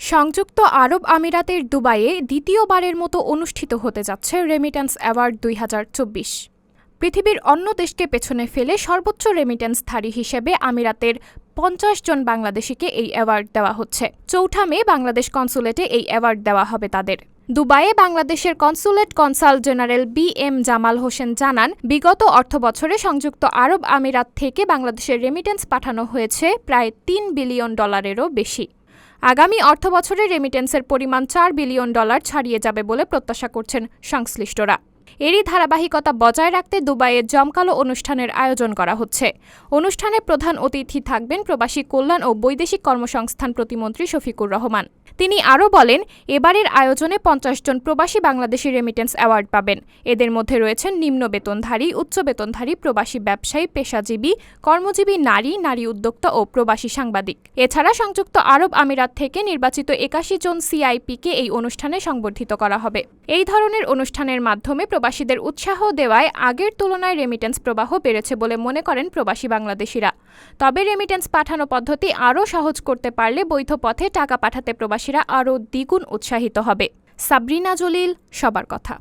সংযুক্ত আরব আমিরাতের দুবাইয়ে দ্বিতীয়বারের মতো অনুষ্ঠিত হতে যাচ্ছে রেমিট্যান্স অ্যাওয়ার্ড ২০২৪। পৃথিবীর অন্য দেশকে পেছনে ফেলে সর্বোচ্চ রেমিট্যান্সধারী হিসেবে আমিরাতের ৫০ জন বাংলাদেশিকে এই অ্যাওয়ার্ড দেওয়া হচ্ছে। ৪ মে বাংলাদেশ কনস্যুলেটে এই অ্যাওয়ার্ড দেওয়া হবে তাদের। দুবাইয়ে বাংলাদেশের consulate consul general BM. Jamal Hossain জানান, বিগত অর্থবছরে সংযুক্ত আরব আমিরাত থেকে বাংলাদেশের রেমিট্যান্স পাঠানো হয়েছে প্রায় $৩ বিলিয়নেরও বেশি। আগামী অর্থবছরে রেমিটেন্সের পরিমাণ $৪ বিলিয়ন ছাড়িয়ে যাবে বলে প্রত্যাশা করছেন সংশ্লিষ্টরা। এরই ধারাবাহিকতা বজায় রাখতে দুবাইয়ে জমকালো অনুষ্ঠানের আয়োজন করা হচ্ছে। অনুষ্ঠানে প্রধান অতিথি থাকবেন প্রবাসী কল্যাণ ও বৈদেশিক কর্মসংস্থান প্রতিমন্ত্রী শফিকুর রহমান। তিনি আরও বলেন, এবারের আয়োজনে ৫০ জন প্রবাসী বাংলাদেশি রেমিটেন্স অ্যাওয়ার্ড পাবেন। এদের মধ্যে রয়েছেন নিম্ন বেতনধারী, উচ্চ বেতনধারী, প্রবাসী ব্যবসায়ী, পেশাজীবী, কর্মজীবী নারী, নারী উদ্যোক্তা ও প্রবাসী সাংবাদিক। এছাড়া সংযুক্ত আরব আমিরাত থেকে নির্বাচিত ৮১ জন সিআইপিকে এই অনুষ্ঠানে সংবর্ধিত করা হবে। এই ধরনের অনুষ্ঠানের মাধ্যমে প্রবাসীদের উৎসাহ দেওয়ায় আগের তুলনায় রেমিটেন্স প্রবাহ বেড়েছে বলে মনে করেন প্রবাসী বাংলাদেশিরা। তবে রেমিটেন্স পাঠানো পদ্ধতি আরও সহজ করতে পারলে বৈধ পথে টাকা পাঠাতে প্রবাসীরা আরও দ্বিগুণ উৎসাহিত হবে। সাবরিনা জলিল, সবার কথা।